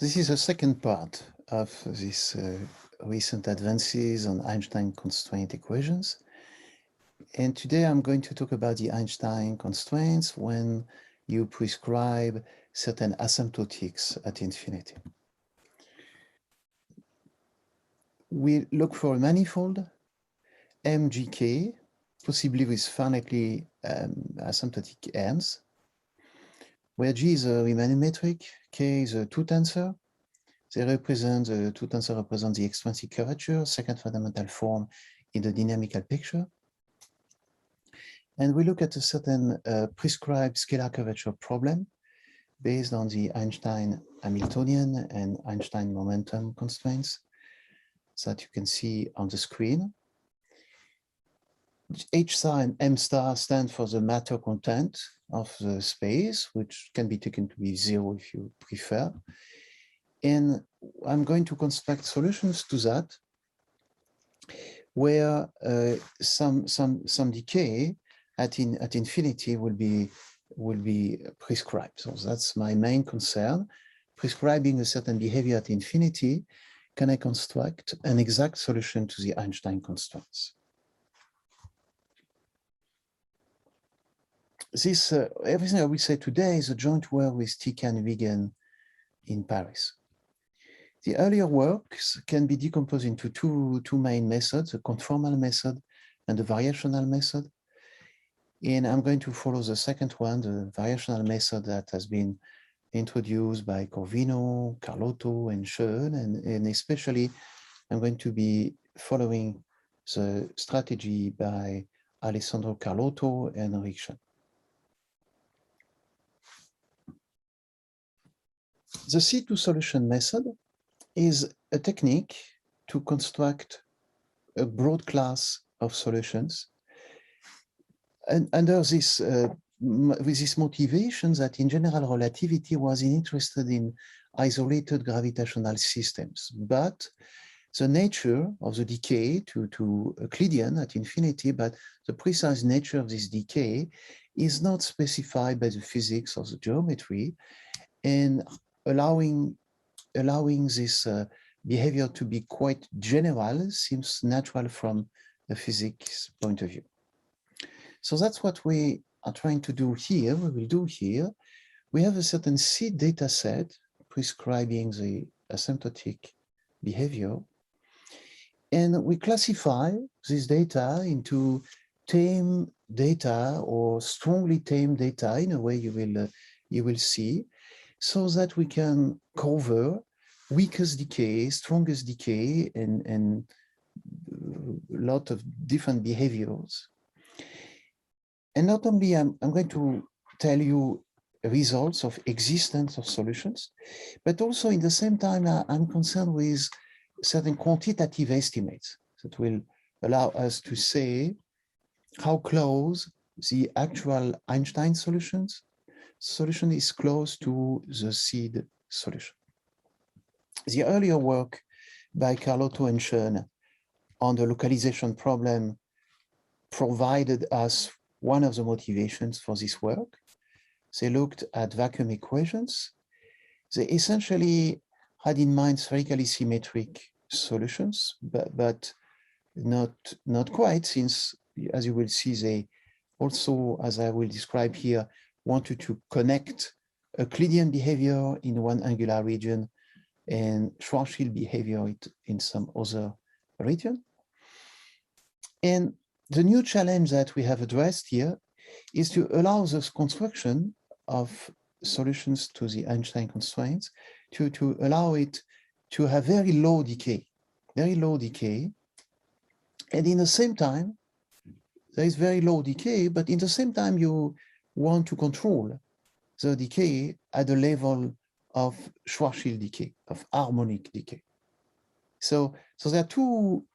This is the second part of this recent advances on Einstein constraint equations. And today I'm going to talk about the Einstein constraints when you prescribe certain asymptotics at infinity. We look for a manifold MGK, possibly with finitely asymptotic ends, where G is a Riemann metric, K is a two-tensor. They represent, the two tensor represent the extrinsic curvature, second fundamental form in the dynamical picture. And we look at a certain prescribed scalar curvature problem based on the Einstein Hamiltonian and Einstein momentum constraints that you can see on the screen. H star and M star stand for the matter content of the space, which can be taken to be 0 if you prefer. And I'm going to construct solutions to that, where some decay at infinity will be prescribed. So that's my main concern. Prescribing a certain behavior at infinity, can I construct an exact solution to the Einstein constraints? This everything I will say today is a joint work with Tika and Wigan in Paris. The earlier works can be decomposed into two main methods, the conformal method and the variational method. And I'm going to follow the second one, the variational method that has been introduced by Corvino, Carlotto, and Schoen, and especially I'm going to be following the strategy by Alessandro Carlotto and Rick Schoen. The C2 solution method is a technique to construct a broad class of solutions. And under this, with this motivation that in general relativity was interested in isolated gravitational systems, but the nature of the decay to Euclidean at infinity, but the precise nature of this decay is not specified by the physics or the geometry, and allowing this behavior to be quite general seems natural from a physics point of view. So that's what we are trying to do here. We will do here. We have a certain seed data set prescribing the asymptotic behavior. And we classify this data into tame data or strongly tame data in a way you will see, so that we can cover weakest decay, strongest decay, and a lot of different behaviors. And not only I'm going to tell you results of existence of solutions, but also in the same time, I'm concerned with certain quantitative estimates that will allow us to say how close the actual Einstein solution is close to the seed solution. The earlier work by Carlotto and Schoen on the localization problem provided us one of the motivations for this work. They looked at vacuum equations. They essentially had in mind spherically symmetric solutions, but not quite, since, as you will see, they also, as I will describe here, wanted to connect Euclidean behavior in one angular region and Schwarzschild behavior in some other region. And the new challenge that we have addressed here is to allow this construction of solutions to the Einstein constraints to allow it to have very low decay. And in the same time, there is very low decay, but in the same time, you want to control the decay at the level of Schwarzschild decay, of harmonic decay. So there are two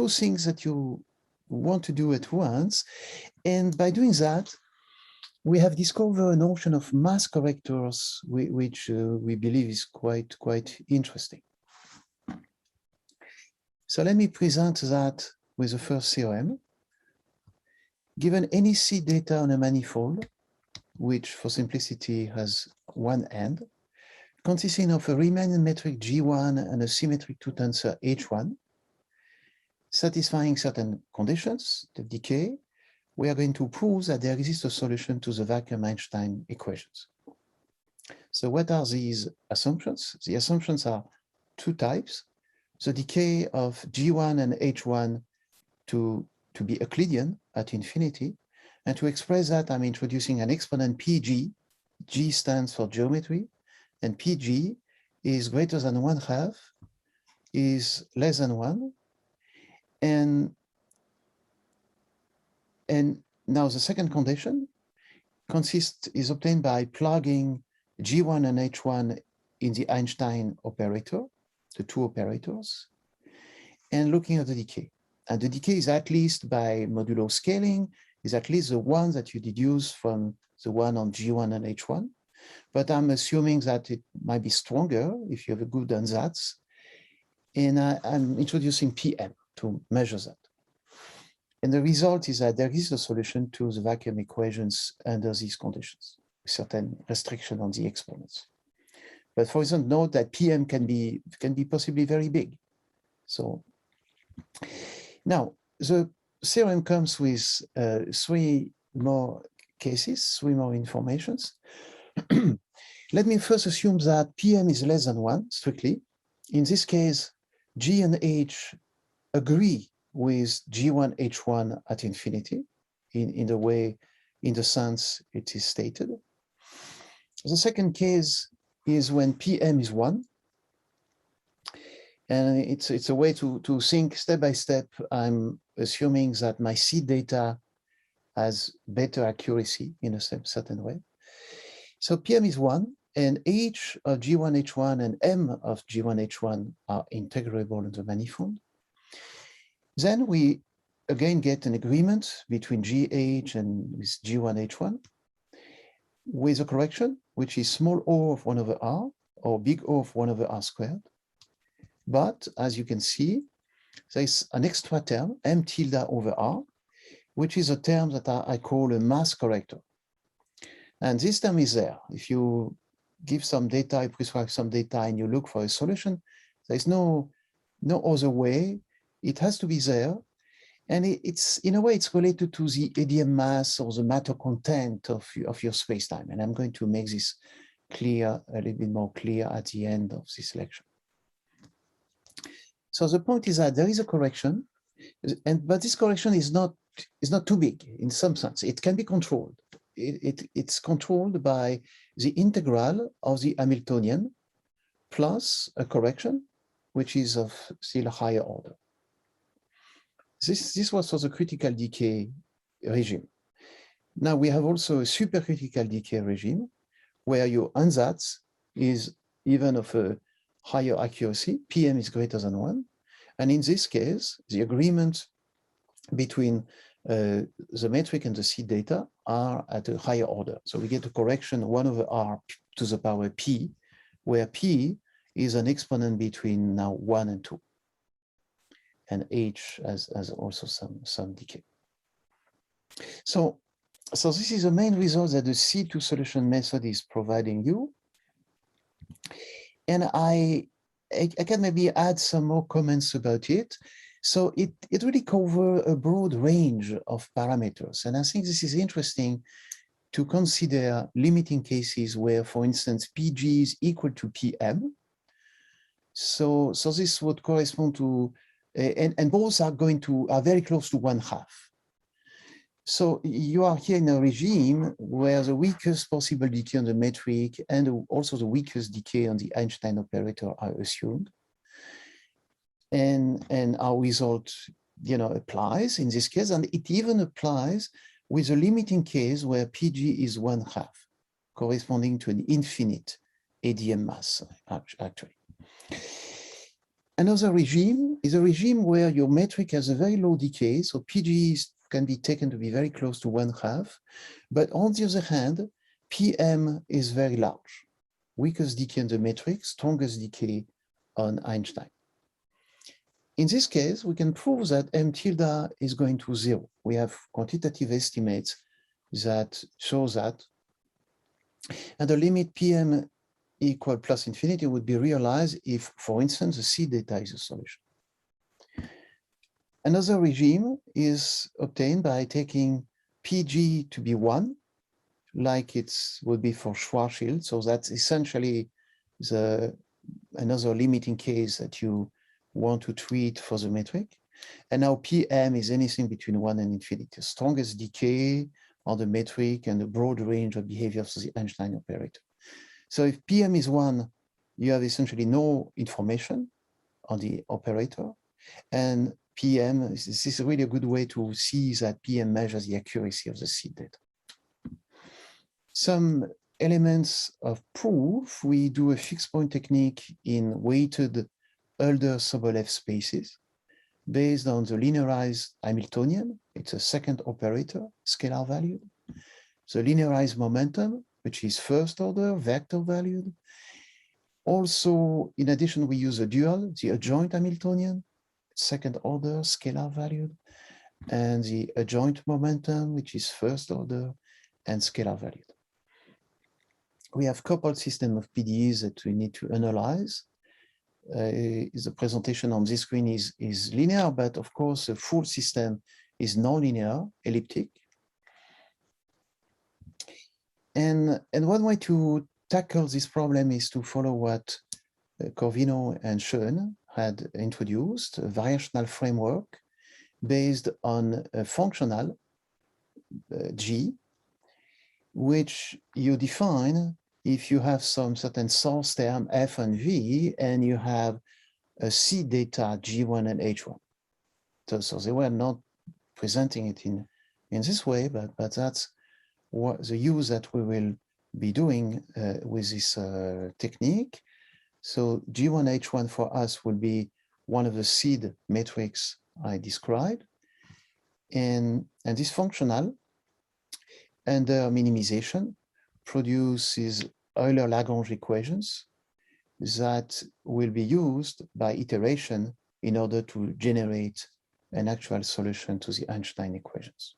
things that you want to do at once. And by doing that, we have discovered a notion of mass correctors, which we believe is quite interesting. So let me present that with the first theorem. Given any seed data on a manifold, which for simplicity has one end, consisting of a Riemann metric G1 and a symmetric two-tensor H1, satisfying certain conditions, the decay, we are going to prove that there exists a solution to the vacuum Einstein equations. So what are these assumptions? The assumptions are two types. The decay of G1 and H1 to be Euclidean at infinity. And to express that, I'm introducing an exponent PG. G stands for geometry, and PG is greater than 1/2, is less than 1. And now the second condition is obtained by plugging G1 and H1 in the Einstein operator, the two operators, and looking at the decay. And the decay is at least by modulo scaling, is at least the one that you deduce from the one on G1 and H1. But I'm assuming that it might be stronger if you have a good ansatz. And I'm introducing PM to measure that. And the result is that there is a solution to the vacuum equations under these conditions, with certain restriction on the exponents. But for example, note that PM can be possibly very big. So now the theorem comes with 3 more cases, 3 more informations. Let me first assume that PM is less than 1, strictly. In this case, G and H agree with G1, H1 at infinity in the sense it is stated. The second case is when PM is 1. And it's a way to think step by step. I'm assuming that my seed data has better accuracy in a certain way. So PM is 1, and H of G1, H1 and M of G1, H1 are integrable in the manifold. Then we again get an agreement between GH and with G1, H1 with a correction, which is small o of 1 over r or big O of 1 over r squared. But as you can see, there is an extra term, m tilde over r, which is a term that I call a mass corrector. And this term is there. If you give some data, you prescribe some data, and you look for a solution, there's no other way. It has to be there. And it's, in a way, it's related to the ADM mass or the matter content of your spacetime. And I'm going to make this clear, a little bit more clear at the end of this lecture. So the point is that there is a correction, but this correction is not too big in some sense. It can be controlled. It's controlled by the integral of the Hamiltonian plus a correction, which is of still a higher order. This was for the critical decay regime. Now we have also a supercritical decay regime where your ansatz is even of a higher accuracy, PM is greater than 1. And in this case, the agreement between the metric and the seed data are at a higher order. So we get a correction 1 over r to the power p, where p is an exponent between now 1 and 2. And h has also some decay. So this is the main result that the C2 solution method is providing you. And I can maybe add some more comments about it. So it really covers a broad range of parameters. And I think this is interesting to consider limiting cases where, for instance, PG is equal to PM. So this would correspond to, and both are very close to 1/2. So you are here in a regime where the weakest possible decay on the metric and also the weakest decay on the Einstein operator are assumed. And our result, applies in this case, and it even applies with a limiting case where PG is 1/2, corresponding to an infinite ADM mass, actually. Another regime is a regime where your metric has a very low decay, so PG can be taken to be very close to 1/2, but on the other hand, PM is very large. Weakest decay on the metric, strongest decay on Einstein. In this case, we can prove that m tilde is going to 0. We have quantitative estimates that show that. And the limit PM equal plus infinity would be realized if, for instance, the seed data is a solution. Another regime is obtained by taking PG to be 1, like it would be for Schwarzschild. So that's essentially another limiting case that you want to treat for the metric. And now PM is anything between 1 and infinity, the strongest decay on the metric and a broad range of behaviors of the Einstein operator. So if PM is 1, you have essentially no information on the operator. And PM, this is really a good way to see that PM measures the accuracy of the seed data. Some elements of proof, we do a fixed point technique in weighted Hölder-Sobolev spaces based on the linearized Hamiltonian. It's a second operator, scalar valued. The linearized momentum, which is first order, vector valued. Also, in addition, we use a dual, the adjoint Hamiltonian, second order, scalar valued, and the adjoint momentum, which is first order and scalar valued. We have coupled system of PDEs that we need to analyze. The presentation on this screen is linear, but of course, the full system is nonlinear, elliptic. And one way to tackle this problem is to follow what Corvino and Schoen had introduced, a variational framework based on a functional G, which you define if you have some certain source term F and V, and you have a C data G1 and H1. So they were not presenting it in this way, but that's what the use that we will be doing with this technique. So G1, H1 for us will be one of the seed metrics I described. And this functional under minimization produces Euler-Lagrange equations that will be used by iteration in order to generate an actual solution to the Einstein equations.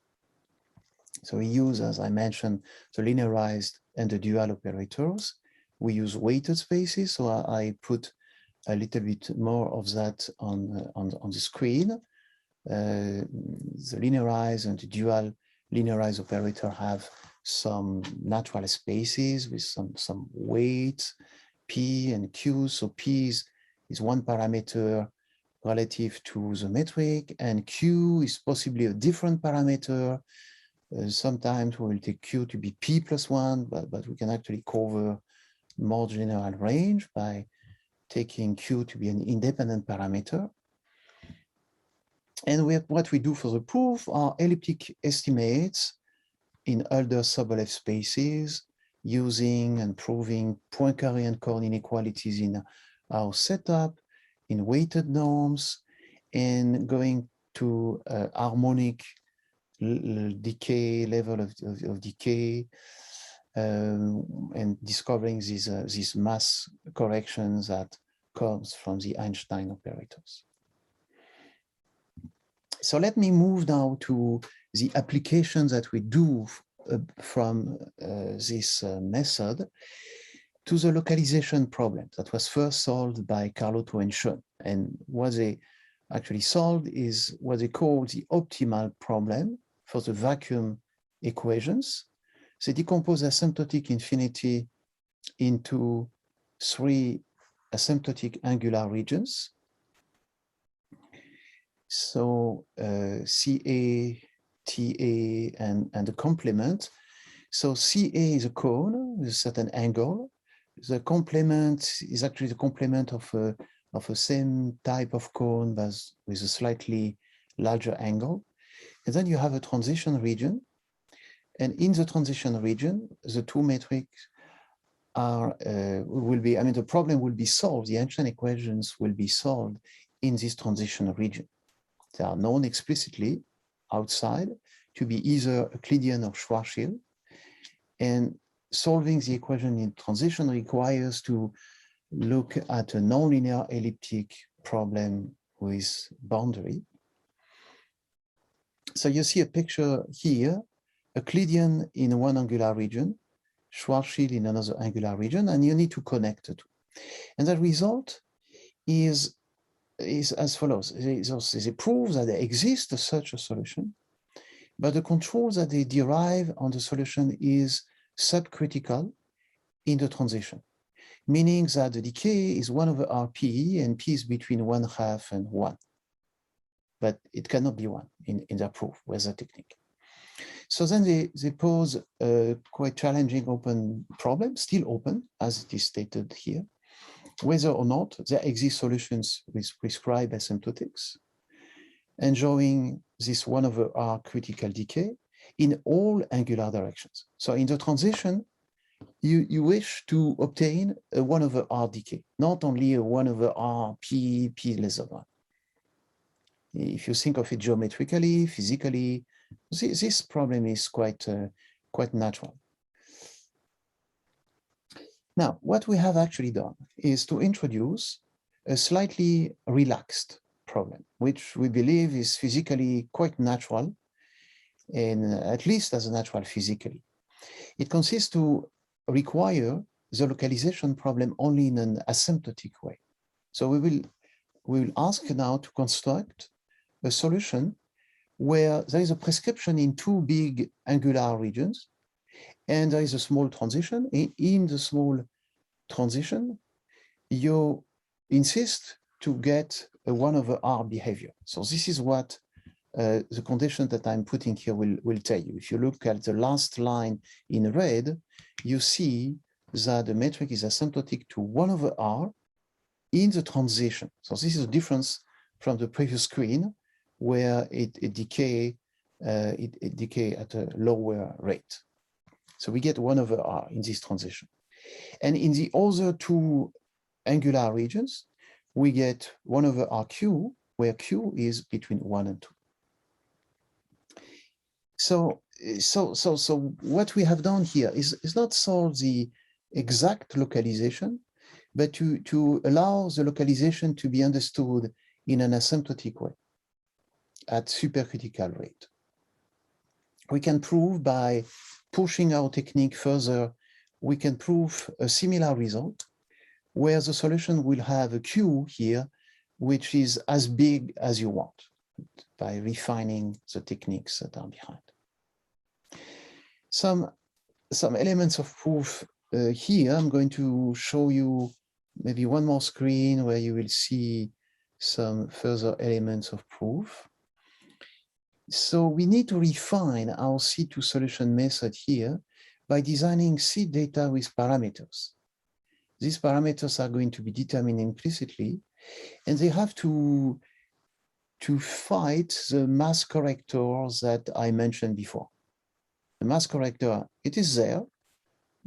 So we use, as I mentioned, the linearized and the dual operators. We use weighted spaces, so I put a little bit more of that on the screen. The linearized and the dual linearized operator have some natural spaces with some weight, P and Q. So P is one parameter relative to the metric, and Q is possibly a different parameter. Sometimes we will take Q to be P plus 1, but we can actually cover more general range by taking Q to be an independent parameter. And what we do for the proof are elliptic estimates in Hölder-Sobolev spaces, using and proving Poincare and Korn inequalities in our setup, in weighted norms, and going to harmonic decay, level of decay, and discovering these mass corrections that comes from the Einstein operators. So let me move now to the applications that we do from this method to the localization problem that was first solved by Carlotto and Schoen. And what they actually solved is what they call the optimal problem for the vacuum equations. They decompose asymptotic infinity into 3 asymptotic angular regions. So CA, TA, and the complement. So CA is a cone with a certain angle. The complement is actually the complement of a same type of cone but with a slightly larger angle. And then you have a transition region. And in the transition region, the two metrics will be, the problem will be solved. The Einstein equations will be solved in this transition region. They are known explicitly outside to be either Euclidean or Schwarzschild. And solving the equation in transition requires to look at a nonlinear elliptic problem with boundary. So you see a picture here, Euclidean in one angular region, Schwarzschild in another angular region, and you need to connect the two. And the result is as follows. They prove that there exists such a solution, but the control that they derive on the solution is subcritical in the transition, meaning that the decay is 1 over RP, and P is between 1/2 and 1. But it cannot be 1 in their proof with the technique. So then they pose a quite challenging open problem, still open, as it is stated here, whether or not there exist solutions with prescribed asymptotics, enjoying this 1 over R critical decay in all angular directions. So in the transition, you wish to obtain a 1 over R decay, not only a 1 over R P less than 1. If you think of it geometrically, physically, this problem is quite natural. Now, what we have actually done is to introduce a slightly relaxed problem, which we believe is physically quite natural, and at least as natural physically. It consists to require the localization problem only in an asymptotic way. So we will ask now to construct a solution where there is a prescription in 2 big angular regions, and there is a small transition. In the small transition, you insist to get a 1 over R behavior. So this is what the condition that I'm putting here will tell you. If you look at the last line in red, you see that the metric is asymptotic to 1 over R in the transition. So this is a difference from the previous screen, where it decay at a lower rate. So we get 1 over R in this transition. And in the other 2 angular regions, we get 1 over RQ, where Q is between 1 and 2. So what we have done here is not solve the exact localization, but to allow the localization to be understood in an asymptotic way at supercritical rate. We can prove by pushing our technique further, we can prove a similar result where the solution will have a Q here, which is as big as you want by refining the techniques that are behind. Some elements of proof here. I'm going to show you maybe one more screen where you will see some further elements of proof. So we need to refine our C2 solution method here by designing seed data with parameters. These parameters are going to be determined implicitly, and they have to fight the mass correctors that I mentioned before. The mass corrector, it is there,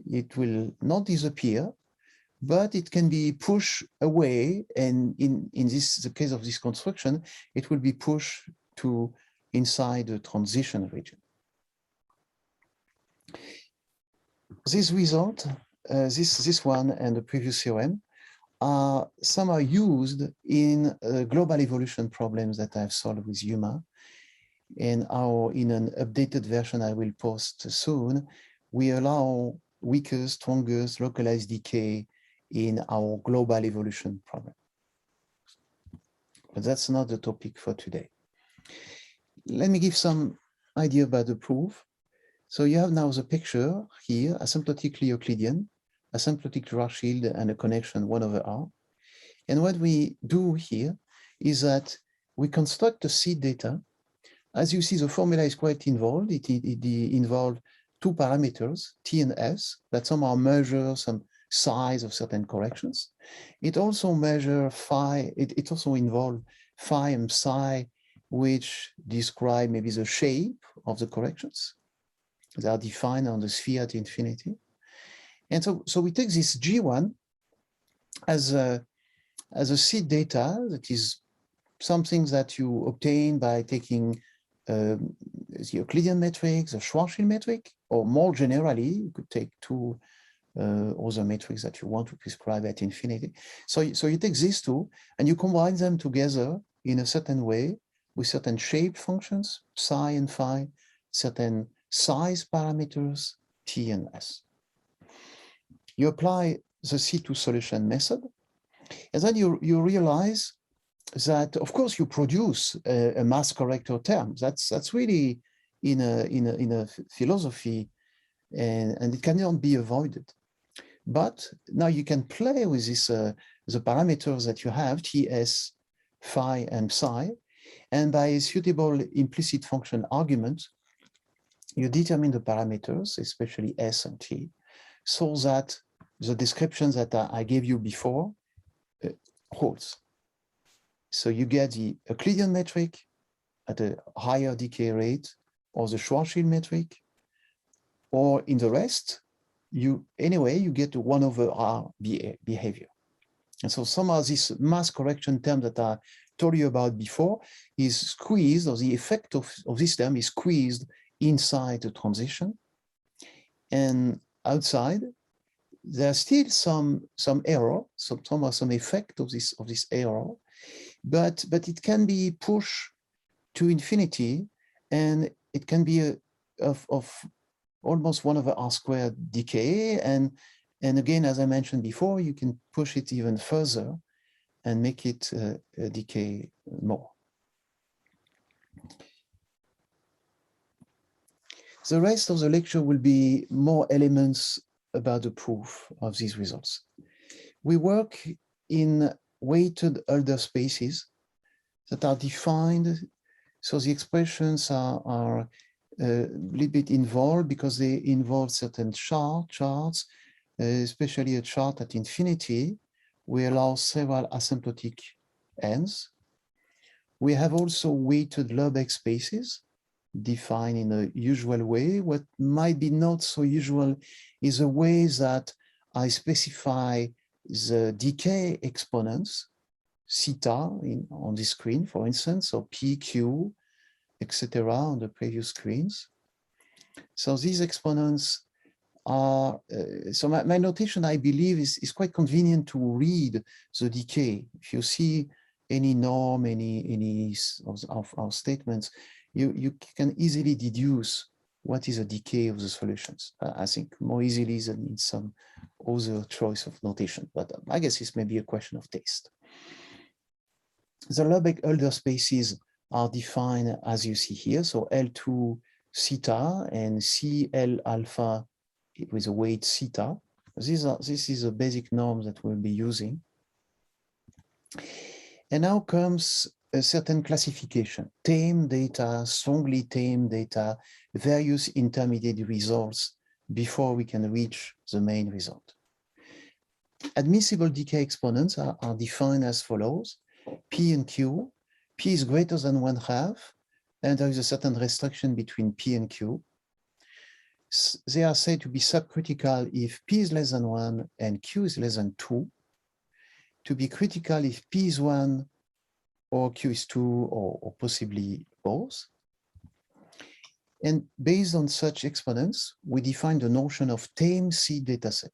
it will not disappear, but it can be pushed away, and in the case of this construction, it will be pushed to inside the transition region. This result, this one and the previous theorem, some are used in global evolution problems that I've solved with UMA, and in an updated version I will post soon, we allow weaker, stronger, localized decay in our global evolution problem. But that's not the topic for today. Let me give some idea about the proof. So you have now the picture here, asymptotically Euclidean, asymptotic Schwarzschild, and a connection 1 over R. And what we do here is that we construct the seed data. As you see, the formula is quite involved. It involves 2 parameters, T and S, that somehow measure some size of certain corrections. It also measures phi, it also involves phi and psi, which describe maybe the shape of the corrections. They are defined on the sphere at infinity. And so we take this G1 as a seed data that is something that you obtain by taking the Euclidean metric, the Schwarzschild metric, or more generally, you could take 2 other metrics that you want to prescribe at infinity. So you take these 2 and you combine them together in a certain way with certain shape functions, psi and phi, certain size parameters, T and S. You apply the C2 solution method, and then you realize that, of course, you produce a mass corrector term. That's really in a philosophy, and it cannot be avoided. But now you can play with this the parameters that you have, Ts, phi, and psi, and by a suitable implicit function argument, you determine the parameters, especially S and T, so that the descriptions that I gave you before holds. So you get the Euclidean metric at a higher decay rate, or the Schwarzschild metric, or in the rest, you get 1 over R behavior. And so somehow this mass correction term that I told you about before is squeezed, or the effect of this term is squeezed inside the transition. And outside, there's still some error, some effect of this error, but it can be pushed to infinity, and it can be of almost 1 over R squared decay. And again, as I mentioned before, you can push it even further and make it decay more. The rest of the lecture will be more elements about the proof of these results. We work in weighted Hölder spaces that are defined, so the expressions are a little bit involved because they involve certain charts, especially a chart at infinity. We allow several asymptotic ends. We have also weighted Lebesgue spaces defined in a usual way. What might be not so usual is a way that I specify the decay exponents, theta on the screen, for instance, or p, q, etc. on the previous screens. So these exponents are, so my notation, I believe, is quite convenient to read the decay. If you see any norm, any of our statements, you can easily deduce what is a decay of the solutions. I think more easily than in some other choice of notation, but I guess this may be a question of taste. The Lebesgue Hölder spaces are defined as you see here. So L2 theta and CL alpha with a weight theta. This is a basic norm that we'll be using. And now comes a certain classification: tame data, strongly tame data, various intermediate results before we can reach the main result. Admissible decay exponents are defined as follows: P and Q. P is greater than 1/2, and there is a certain restriction between P and Q. They are said to be subcritical if P is less than 1 and Q is less than 2, to be critical if P is 1 or Q is 2, or possibly both. And based on such exponents, we define the notion of tame C dataset,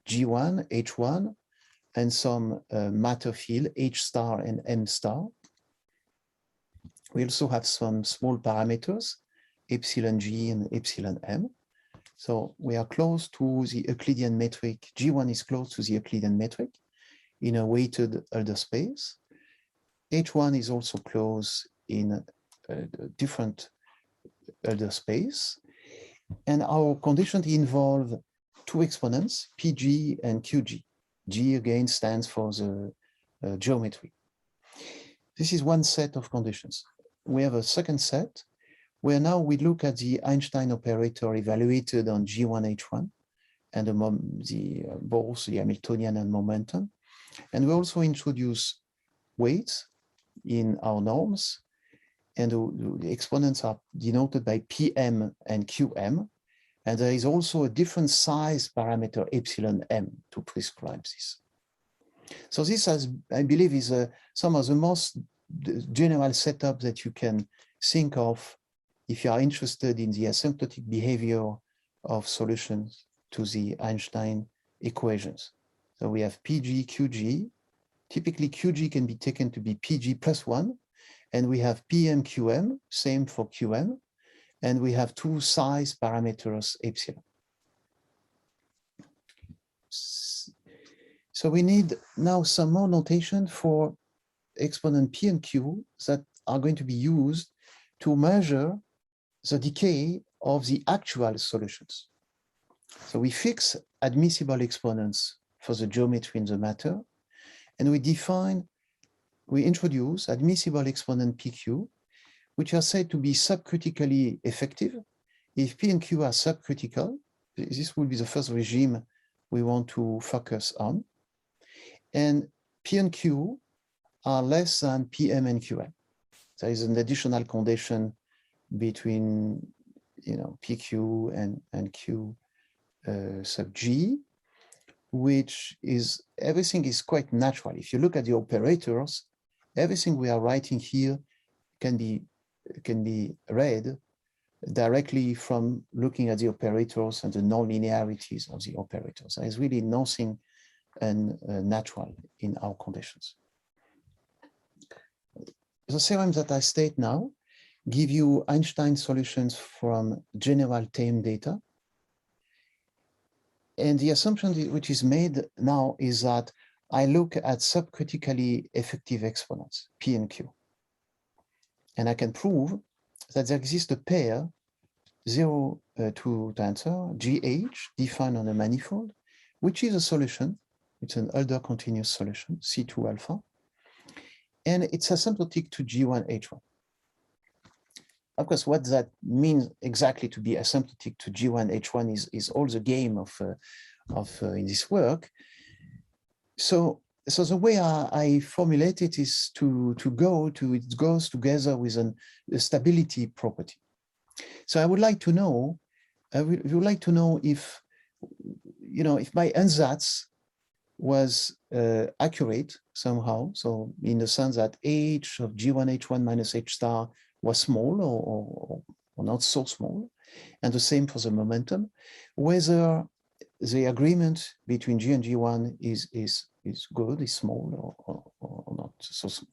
G1, H1, and some matter field, H star and M star. We also have some small parameters, epsilon G and epsilon M. So we are close to the Euclidean metric. G1 is close to the Euclidean metric in a weighted Hölder space. H1 is also close in a different Hölder space. And our conditions involve 2 exponents, PG and QG. G again stands for the geometry. This is one set of conditions. We have a second set where now we look at the Einstein operator evaluated on G1, H1, and both the Hamiltonian and momentum. And we also introduce weights in our norms, and the exponents are denoted by PM and QM. And there is also a different size parameter, epsilon M, to prescribe this. So this, I believe, is some of the most general setup that you can think of if you are interested in the asymptotic behavior of solutions to the Einstein equations. So we have PG, QG. Typically, QG can be taken to be PG plus 1. And we have PM, QM, same for QM. And we have 2 size parameters, epsilon. So we need now some more notation for exponent P and Q that are going to be used to measure the decay of the actual solutions. So we fix admissible exponents for the geometry in the matter, and we introduce admissible exponent PQ, which are said to be subcritically effective. If P and Q are subcritical, this will be the first regime we want to focus on. And P and Q are less than PM and QM. There is an additional condition between PQ and Q sub G, which is everything is quite natural. If you look at the operators, everything we are writing here can be read directly from looking at the operators and the nonlinearities of the operators. There is really nothing natural in our conditions. The theorems that I state now give you Einstein solutions from general time data. And the assumption which is made now is that I look at subcritically effective exponents, P and Q. And I can prove that there exists a pair 0 to the answer, GH, defined on a manifold, which is a solution. It's an Hölder continuous solution, C2 alpha. And it's asymptotic to G1, H1. Of course, what that means exactly to be asymptotic to G1, H1 is all the game of in this work. So the way I formulate it is it goes together with a stability property. So I would like to know, if my ansatz was accurate somehow. So in the sense that H of G1, H1 minus H star was small or not so small, and the same for the momentum, whether the agreement between G and G1 is good, is small or not so small.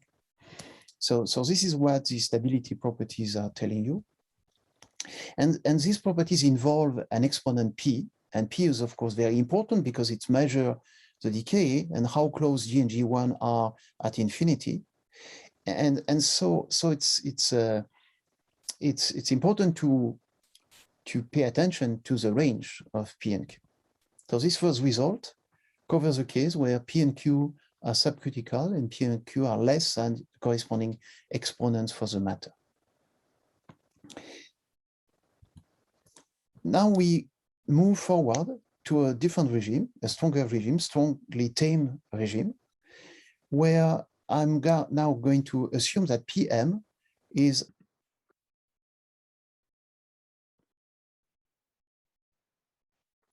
So this is what the stability properties are telling you. And these properties involve an exponent P, and P is of course very important because it measures the decay and how close G and G1 are at infinity. And so it's important to pay attention to the range of P and Q. So this first result covers a case where P and Q are subcritical and P and Q are less than the corresponding exponents for the matter. Now we move forward to a different regime, a stronger regime, strongly tame regime, where I'm now going to assume that PM is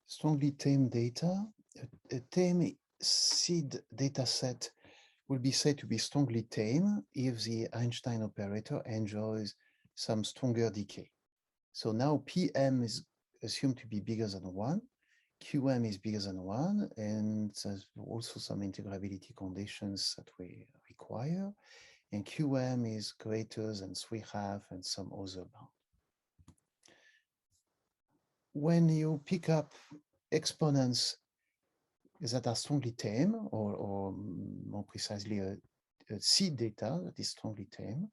strongly tame data. A tame seed data set will be said to be strongly tame if the Einstein operator enjoys some stronger decay. So now PM is assumed to be bigger than 1, QM is bigger than 1, and there's also some integrability conditions that we require, and QM is greater than 3/2 and some other bound. When you pick up exponents that are strongly tame, or more precisely a seed data that is strongly tame,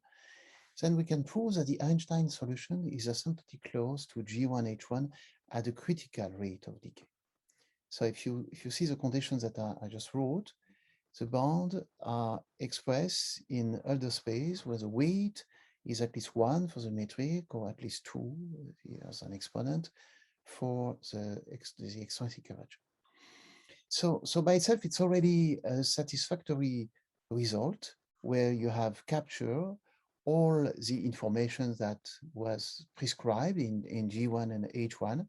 then we can prove that the Einstein solution is asymptotic close to G1, H1 at a critical rate of decay. So if you see the conditions that I just wrote, the bounds are expressed in Hölder space where the weight is at least 1 for the metric, or at least 2 as an exponent for the extrinsic curvature. So by itself, it's already a satisfactory result where you have captured all the information that was prescribed in G1 and H1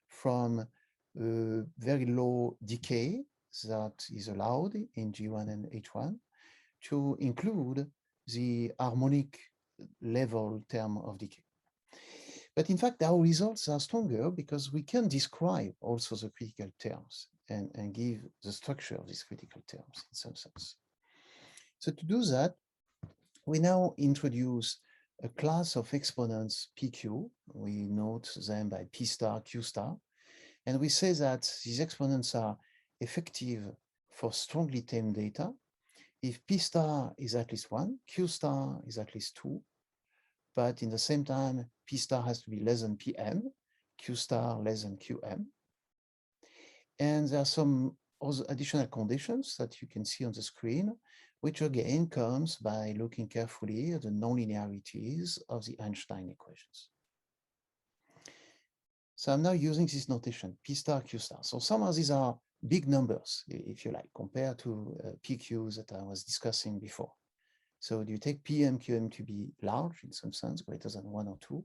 from very low decay that is allowed in G1 and H1 to include the harmonic level term of decay. But in fact, our results are stronger because we can describe also the critical terms and give the structure of these critical terms in some sense. So to do that, we now introduce a class of exponents PQ. We note them by P star, Q star. And we say that these exponents are effective for strongly tamed data if P star is at least 1, Q star is at least 2, but in the same time, P star has to be less than PM, Q star less than QM. And there are some other additional conditions that you can see on the screen, which again comes by looking carefully at the nonlinearities of the Einstein equations. So I'm now using this notation, P star, Q star. So some of these are big numbers, if you like, compared to PQs that I was discussing before. So you take PM, QM to be large in some sense, greater than 1 or 2,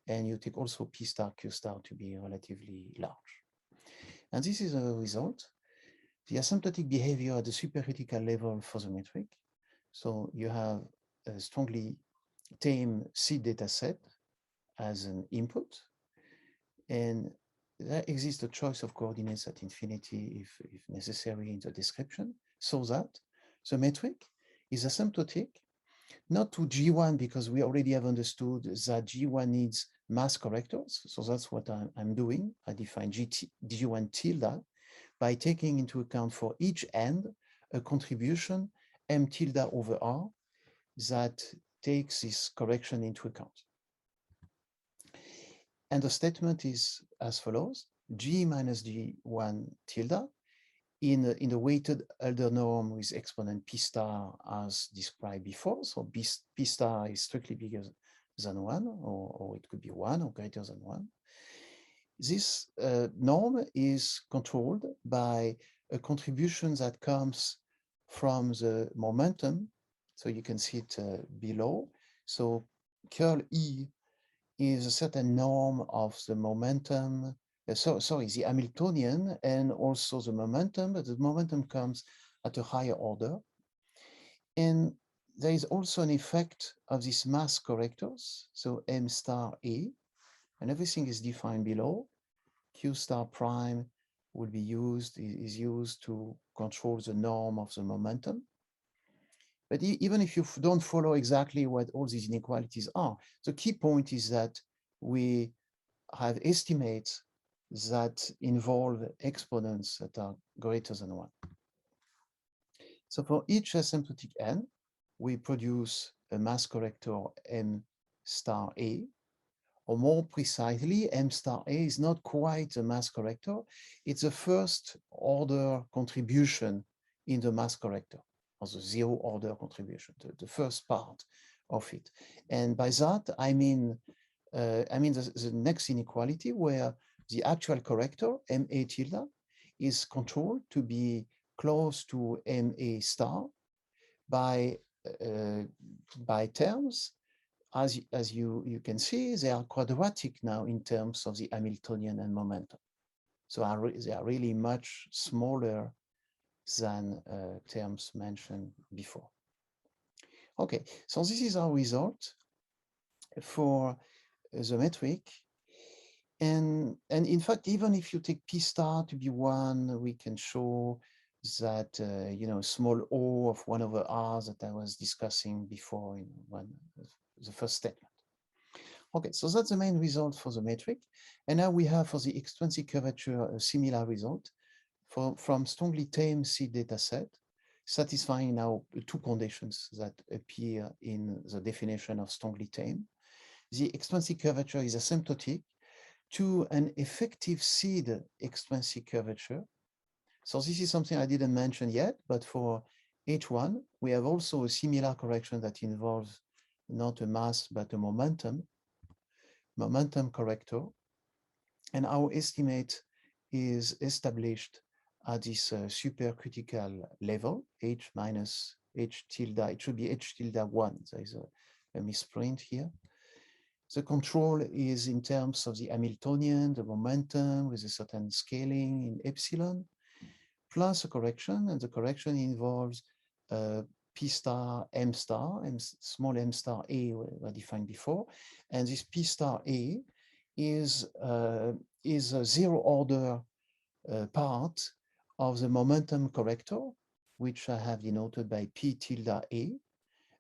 and you take also P star, Q star to be relatively large. And this is a result. The asymptotic behavior at the supercritical level for the metric. So you have a strongly tame seed data set as an input, and there exists a choice of coordinates at infinity if necessary in the description, so that the metric is asymptotic, not to G1 because we already have understood that G1 needs mass correctors. So that's what I'm doing. I define G1 tilde by taking into account for each end a contribution M tilde over R that takes this correction into account. And the statement is as follows: G minus G1 tilde in the weighted Hölder norm with exponent P star as described before. So P star is strictly bigger than 1, or it could be 1 or greater than 1. This norm is controlled by a contribution that comes from the momentum. So you can see it below. So curl E is a certain norm of the momentum, the Hamiltonian and also the momentum, but the momentum comes at a higher order. And there is also an effect of these mass correctors, so M star A, and everything is defined below. Q star prime will be is used to control the norm of the momentum. But even if you don't follow exactly what all these inequalities are, the key point is that we have estimates that involve exponents that are greater than 1. So for each asymptotic n, we produce a mass corrector M star A, or more precisely, M star A is not quite a mass corrector. It's a first order contribution in the mass corrector, or the zero order contribution, the first part of it. And by that, I mean the next inequality where the actual corrector, MA tilde, is controlled to be close to MA star by terms. As you can see, they are quadratic now in terms of the Hamiltonian and momentum. So they are really much smaller than terms mentioned before. Okay, so this is our result for the metric. And in fact, even if you take P star to be 1, we can show that, small o of 1 over r that I was discussing before in the first statement. Okay, so that's the main result for the metric. And now we have for the extrinsic curvature a similar result from strongly tame seed data set, satisfying now 2 conditions that appear in the definition of strongly tame. The extrinsic curvature is asymptotic to an effective seed extrinsic curvature. So this is something I didn't mention yet, but for H1, we have also a similar correction that involves not a mass, but a momentum corrector. And our estimate is established at this supercritical level, H minus H tilde, it should be H tilde 1. There is a misprint here. The control is in terms of the Hamiltonian, the momentum with a certain scaling in epsilon, plus a correction, and the correction involves P star, M star, and small m star A were defined before, and this P star A is a zero order part of the momentum corrector, which I have denoted by P tilde A,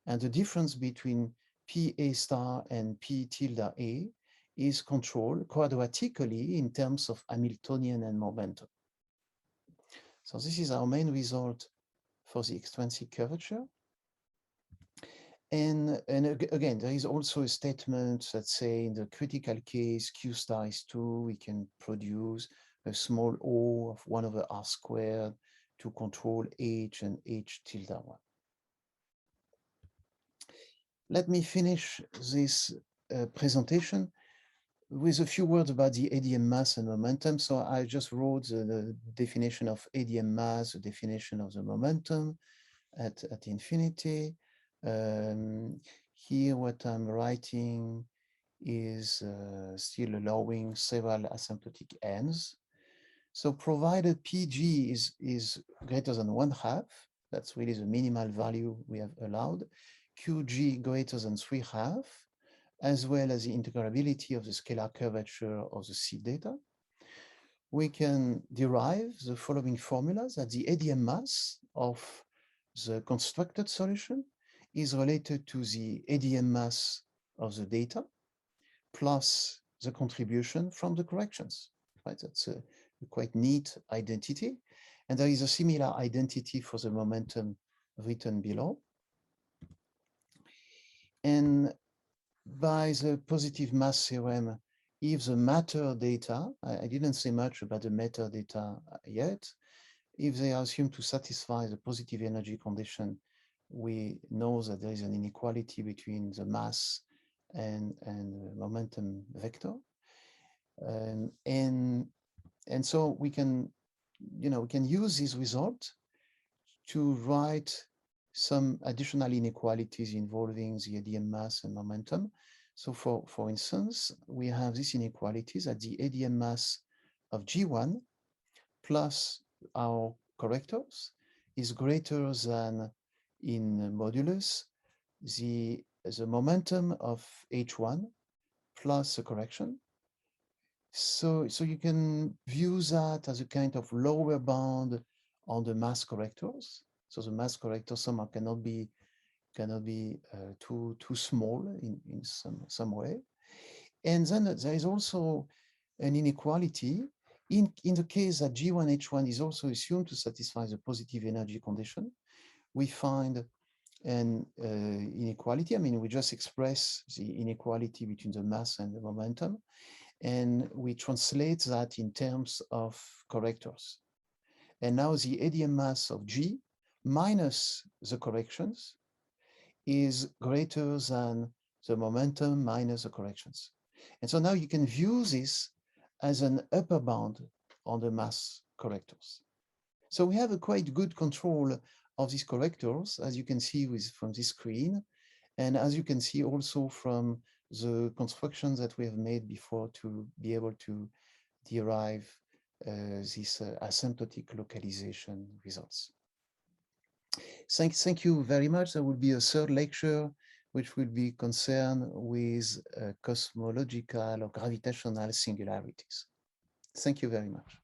and the difference between P A star and P tilde A is controlled quadratically in terms of Hamiltonian and momentum. So this is our main result for the extrinsic curvature. And again, there is also a statement that say in the critical case, Q star is 2, we can produce a small O of 1 over R squared to control H and H tilde 1. Let me finish this presentation with a few words about the ADM mass and momentum. So I just wrote the definition of ADM mass, the definition of the momentum at infinity. Here what I'm writing is still allowing several asymptotic ends. So provided PG is greater than 1/2, that's really the minimal value we have allowed, QG greater than 3/2, as well as the integrability of the scalar curvature of the seed data, we can derive the following formulas that the ADM mass of the constructed solution is related to the ADM mass of the data plus the contribution from the corrections. Right? That's a quite neat identity. And there is a similar identity for the momentum written below. And by the positive mass theorem, if the matter data, I didn't say much about the matter data yet, if they are assumed to satisfy the positive energy condition, we know that there is an inequality between the mass and the momentum vector. And so we can, we can use this result to write some additional inequalities involving the ADM mass and momentum. So for instance, we have these inequalities at the ADM mass of G1 plus our correctors is greater than in modulus the momentum of H1 plus a correction. So you can view that as a kind of lower bound on the mass correctors. So the mass corrector somehow cannot be too small in some way. And then there is also an inequality in the case that G1H1 is also assumed to satisfy the positive energy condition. We find an inequality. I mean, we just express the inequality between the mass and the momentum, and we translate that in terms of correctors. And now the ADM mass of G minus the corrections is greater than the momentum minus the corrections. And so now you can view this as an upper bound on the mass correctors. So we have a quite good control of these correctors, as you can see from this screen, and as you can see also from the constructions that we have made before to be able to derive these asymptotic localization results. Thank you very much. There will be a third lecture which will be concerned with cosmological or gravitational singularities. Thank you very much.